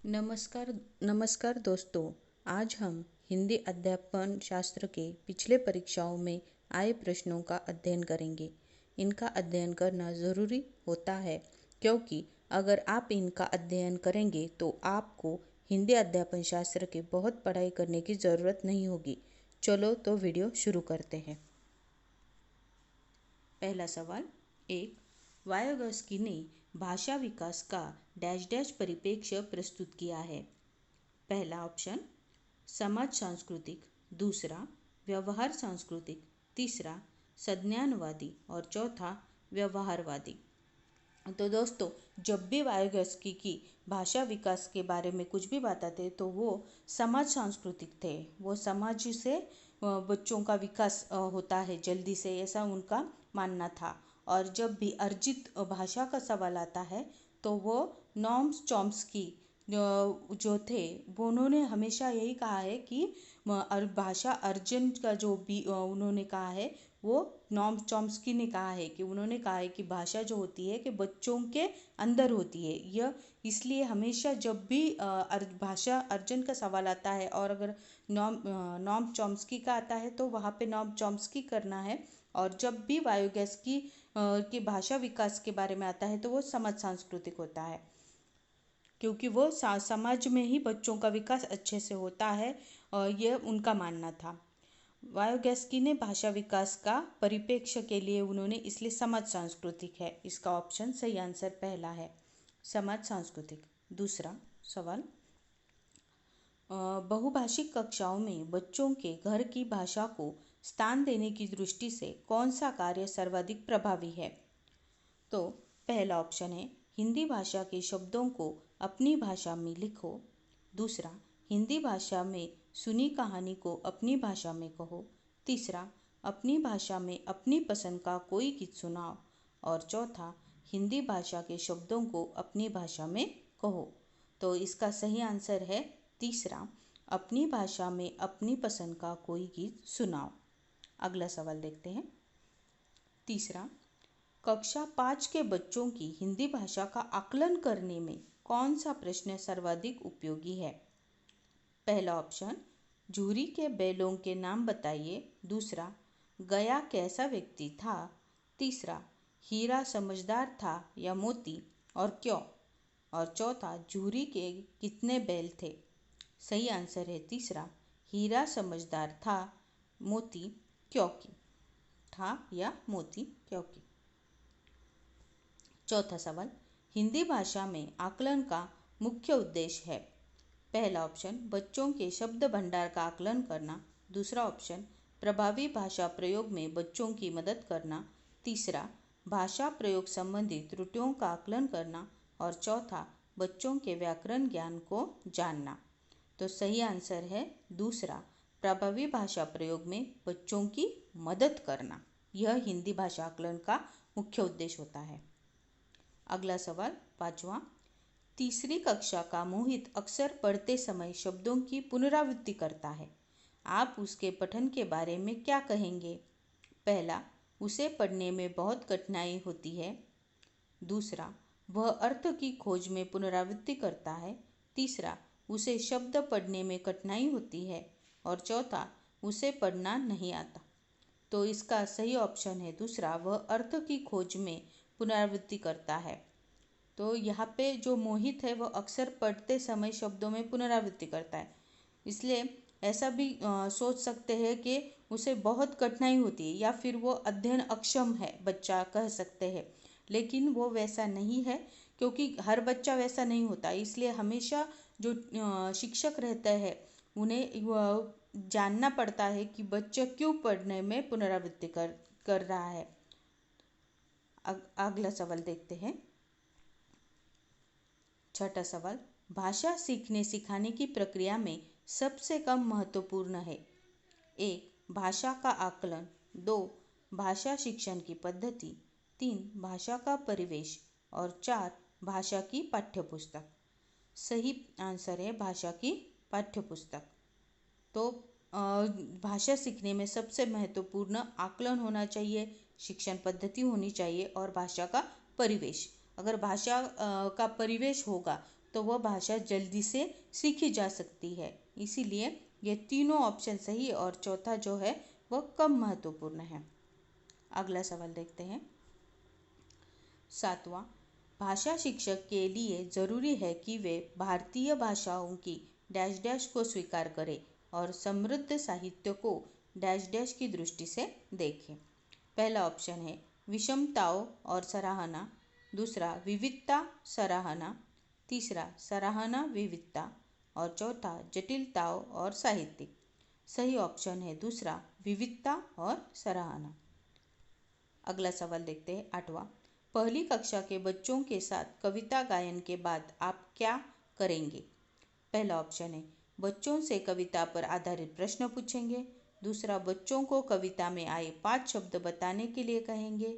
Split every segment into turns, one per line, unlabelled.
नमस्कार नमस्कार दोस्तों। आज हम हिंदी अध्यापन शास्त्र के पिछले परीक्षाओं में आए प्रश्नों का अध्ययन करेंगे। इनका अध्ययन करना ज़रूरी होता है क्योंकि अगर आप इनका अध्ययन करेंगे तो आपको हिंदी अध्यापन शास्त्र की बहुत पढ़ाई करने की ज़रूरत नहीं होगी। चलो तो वीडियो शुरू करते हैं। पहला सवाल एक, वायोगस्की ने भाषा विकास का डैश डैश परिप्रेक्ष्य प्रस्तुत किया है। पहला ऑप्शन समाज सांस्कृतिक, दूसरा व्यवहार सांस्कृतिक, तीसरा संज्ञानवादी और चौथा व्यवहारवादी। तो दोस्तों, जब भी वायोगस्की की भाषा विकास के बारे में कुछ भी बताते तो वो समाज सांस्कृतिक थे। वो समाज से बच्चों का विकास होता है जल्दी से, ऐसा उनका मानना था। और जब भी अर्जित भाषा का सवाल आता है तो वो नॉम चॉम्स्की जो थे वो उन्होंने हमेशा यही कहा है कि भाषा अर्जन का जो भी उन्होंने कहा है, वो नॉम चॉम्स्की ने कहा है कि उन्होंने कहा है कि भाषा जो होती है कि बच्चों के अंदर होती है। यह इसलिए हमेशा जब भी भाषा अर्जन का सवाल आता है और अगर नॉम चॉम्स्की का आता है तो वहाँ पे नॉम चॉम्स्की करना है। और जब भी वायोगस्की की भाषा विकास के बारे में आता है तो वो समाज सांस्कृतिक होता है, क्योंकि वो समाज में ही बच्चों का विकास अच्छे से होता है। यह उनका मानना था। वायोगस्की ने भाषा विकास का परिप्रेक्ष्य के लिए उन्होंने इसलिए समाज सांस्कृतिक है। इसका ऑप्शन सही आंसर पहला है, समाज सांस्कृतिक। दूसरा सवाल, बहुभाषिक कक्षाओं में बच्चों के घर की भाषा को स्थान देने की दृष्टि से कौन सा कार्य सर्वाधिक प्रभावी है? तो पहला ऑप्शन है हिंदी भाषा के शब्दों को अपनी भाषा में लिखो। दूसरा, हिंदी भाषा में सुनी कहानी को अपनी भाषा में कहो। तीसरा, अपनी भाषा में अपनी पसंद का कोई गीत सुनाओ। और चौथा, हिंदी भाषा के शब्दों को अपनी भाषा में कहो। तो इसका सही आंसर है तीसरा, अपनी भाषा में अपनी पसंद का कोई गीत सुनाओ। अगला सवाल देखते हैं। तीसरा, कक्षा 5 के बच्चों की हिंदी भाषा का आकलन करने में कौन सा प्रश्न सर्वाधिक उपयोगी है? पहला ऑप्शन, झूरी के बैलों के नाम बताइए। दूसरा, गया कैसा व्यक्ति था। तीसरा, हीरा समझदार था या मोती और क्यों। और चौथा, झूरी के कितने बैल थे। सही आंसर है तीसरा, हीरा समझदार था, मोती क्योंकि था या मोती क्योंकि। चौथा सवाल, हिंदी भाषा में आकलन का मुख्य उद्देश्य है। पहला ऑप्शन, बच्चों के शब्द भंडार का आकलन करना। दूसरा ऑप्शन, प्रभावी भाषा प्रयोग में बच्चों की मदद करना। तीसरा, भाषा प्रयोग संबंधी त्रुटियों का आकलन करना। और चौथा, बच्चों के व्याकरण ज्ञान को जानना। तो सही आंसर है दूसरा, प्रभावी भाषा प्रयोग में बच्चों की मदद करना। यह हिंदी भाषा आकलन का मुख्य उद्देश्य होता है। अगला सवाल पांचवा, तीसरी कक्षा का मोहित अक्सर पढ़ते समय शब्दों की पुनरावृत्ति करता है। आप उसके पठन के बारे में क्या कहेंगे? पहला, उसे पढ़ने में बहुत कठिनाई होती है। दूसरा, वह अर्थ की खोज में पुनरावृत्ति करता है। तीसरा, उसे शब्द पढ़ने में कठिनाई होती है। और चौथा, उसे पढ़ना नहीं आता। तो इसका सही ऑप्शन है दूसरा, वह अर्थ की खोज में पुनरावृत्ति करता है। तो यहाँ पे जो मोहित है वह अक्सर पढ़ते समय शब्दों में पुनरावृत्ति करता है, इसलिए ऐसा भी सोच सकते हैं कि उसे बहुत कठिनाई होती है या फिर वो अध्ययन अक्षम है बच्चा, कह सकते हैं। लेकिन वो वैसा नहीं है, क्योंकि हर बच्चा वैसा नहीं होता। इसलिए हमेशा जो शिक्षक रहते हैं उन्हें जानना पड़ता है कि बच्चा क्यों पढ़ने में पुनरावृत्ति कर रहा है। अगला सवाल देखते हैं। छठा सवाल, भाषा सीखने सिखाने की प्रक्रिया में सबसे कम महत्वपूर्ण है? एक, भाषा का आकलन। दो, भाषा शिक्षण की पद्धति। तीन, भाषा का परिवेश। और चार, भाषा की पाठ्यपुस्तक। सही आंसर है भाषा की पाठ्यपुस्तक। तो भाषा सीखने में सबसे महत्वपूर्ण आकलन होना चाहिए, शिक्षण पद्धति होनी चाहिए और भाषा का परिवेश। अगर भाषा का परिवेश होगा तो वह भाषा जल्दी से सीखी जा सकती है। इसीलिए ये तीनों ऑप्शन सही और चौथा जो है वह कम महत्वपूर्ण है। अगला सवाल देखते हैं। 7वां, भाषा शिक्षक के लिए जरूरी है कि वे भारतीय भाषाओं की डैश डैश को स्वीकार करें और समृद्ध साहित्य को डैश डैश की दृष्टि से देखें। पहला ऑप्शन है विषमताओं और सराहना, दूसरा विविधता सराहना, तीसरा सराहना विविधता और चौथा जटिलताओं और साहित्यिक। सही ऑप्शन है दूसरा विविधता और सराहना। अगला सवाल देखते हैं। 8वां, पहली कक्षा के बच्चों के साथ कविता गायन के बाद आप क्या करेंगे? पहला ऑप्शन है बच्चों से कविता पर आधारित प्रश्न पूछेंगे, दूसरा बच्चों को कविता में आए 5 शब्द बताने के लिए कहेंगे,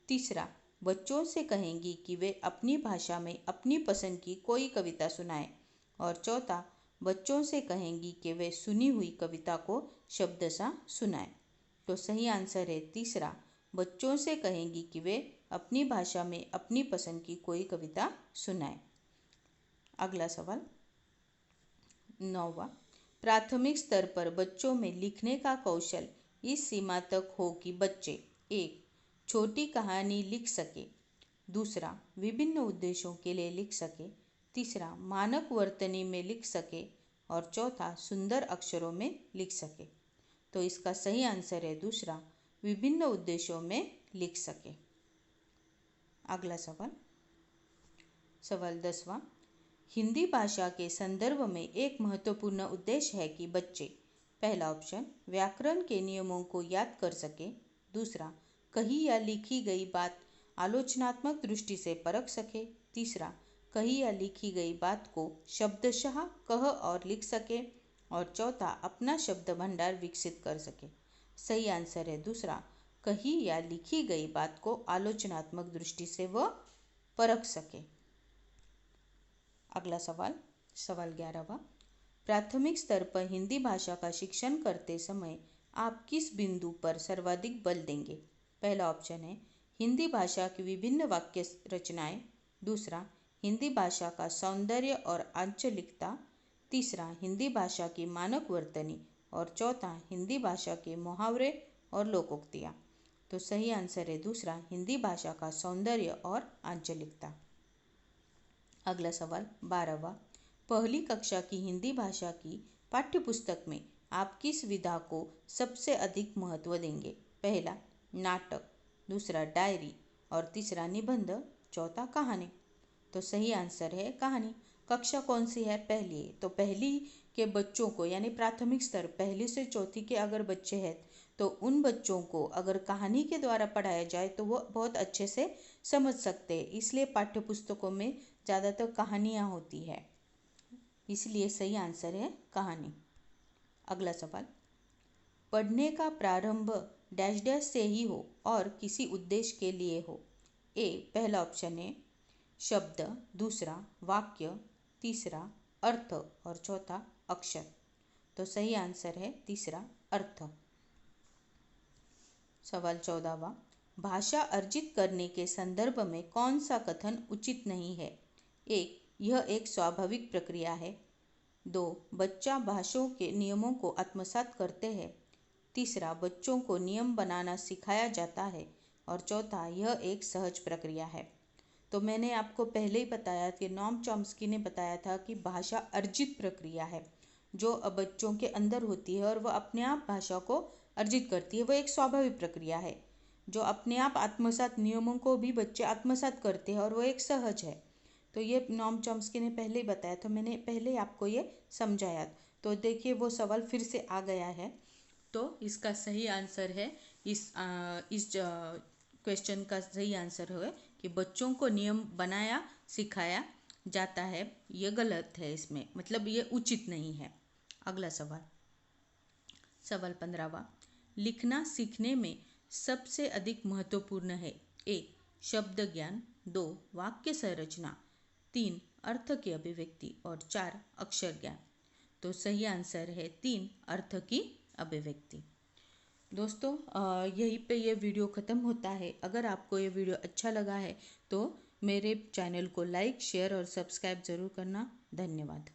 तीसरा बच्चों से कहेंगी कि वे अपनी भाषा में अपनी पसंद की कोई कविता सुनाएं और चौथा बच्चों से कहेंगी कि वे सुनी हुई कविता को शब्दशः सुनाएं। तो सही आंसर है तीसरा, बच्चों से कहेंगी कि वे अपनी भाषा में अपनी पसंद की कोई कविता सुनाएं। अगला सवाल 9वां, प्राथमिक स्तर पर बच्चों में लिखने का कौशल इस सीमा तक हो कि बच्चे एक छोटी कहानी लिख सके, दूसरा विभिन्न उद्देश्यों के लिए लिख सके, तीसरा मानक वर्तनी में लिख सके और चौथा सुंदर अक्षरों में लिख सके। तो इसका सही आंसर है दूसरा, विभिन्न उद्देश्यों में लिख सके। अगला सवाल 10वां, हिंदी भाषा के संदर्भ में एक महत्वपूर्ण उद्देश्य है कि बच्चे पहला ऑप्शन व्याकरण के नियमों को याद कर सके, दूसरा कही या लिखी गई बात आलोचनात्मक दृष्टि से परख सके, तीसरा कही या लिखी गई बात को शब्दशः कह और लिख सके और चौथा अपना शब्द भंडार विकसित कर सके। सही आंसर है दूसरा, कही या लिखी गई बात को आलोचनात्मक दृष्टि से वह परख सके। अगला सवाल 11वां, प्राथमिक स्तर पर हिंदी भाषा का शिक्षण करते समय आप किस बिंदु पर सर्वाधिक बल देंगे? पहला ऑप्शन है हिंदी भाषा की विभिन्न वाक्य रचनाएं, दूसरा हिंदी भाषा का सौंदर्य और आंचलिकता, तीसरा हिंदी भाषा की मानक वर्तनी और चौथा हिंदी भाषा के मुहावरे और लोकोक्तियाँ। तो सही आंसर है दूसरा, हिंदी भाषा का सौंदर्य और आंचलिकता। अगला सवाल 12वां, पहली कक्षा की हिंदी भाषा की पाठ्यपुस्तक में आप किस विधा को सबसे अधिक महत्व देंगे? पहला नाटक, दूसरा डायरी और तीसरा निबंध, चौथा कहानी। तो सही आंसर है कहानी। कक्षा कौन सी है? पहली है। तो पहली के बच्चों को यानी प्राथमिक स्तर पहली से चौथी के अगर बच्चे हैं तो उन बच्चों को अगर कहानी के द्वारा पढ़ाया जाए तो वो बहुत अच्छे से समझ सकते हैं। इसलिए पाठ्यपुस्तकों में ज़्यादातर कहानियाँ होती है, इसलिए सही आंसर है कहानी। अगला सवाल, पढ़ने का प्रारंभ डैश डैश से ही हो और किसी उद्देश्य के लिए हो। ए पहला ऑप्शन है शब्द, दूसरा वाक्य, तीसरा अर्थ और चौथा अक्षर। तो सही आंसर है तीसरा अर्थ। सवाल 14वां, भाषा अर्जित करने के संदर्भ में कौन सा कथन उचित नहीं है? एक, यह एक स्वाभाविक प्रक्रिया है। 2, बच्चा भाषाओं के नियमों को आत्मसात करते हैं। तीसरा, बच्चों को नियम बनाना सिखाया जाता है और चौथा, यह एक सहज प्रक्रिया है। तो मैंने आपको पहले ही बताया कि नोम चॉम्स्की ने बताया था कि भाषा अर्जित प्रक्रिया है जो बच्चों के अंदर होती है और वह अपने आप भाषा को अर्जित करती है। वह एक स्वाभाविक प्रक्रिया है जो अपने आप आत्मसात नियमों को भी बच्चे आत्मसात करते हैं और वह एक सहज है। तो ये नोम चॉम्स्की ने पहले ही बताया, तो मैंने पहले ही आपको ये समझाया। तो देखिए वो सवाल फिर से आ गया है। तो इसका सही आंसर है इस क्वेश्चन का सही आंसर है कि बच्चों को नियम बनाया सिखाया जाता है। ये गलत है, इसमें मतलब ये उचित नहीं है। अगला सवाल 15वां, लिखना सीखने में सबसे अधिक महत्वपूर्ण है। ए, शब्द ज्ञान, 2, वाक्य संरचना, 3, अर्थ की अभिव्यक्ति और 4, अक्षर ज्ञान। तो सही आंसर है 3, अर्थ की अभिव्यक्ति। दोस्तों यहीं पे ये वीडियो ख़त्म होता है। अगर आपको ये वीडियो अच्छा लगा है तो मेरे चैनल को लाइक शेयर और सब्सक्राइब ज़रूर करना। धन्यवाद।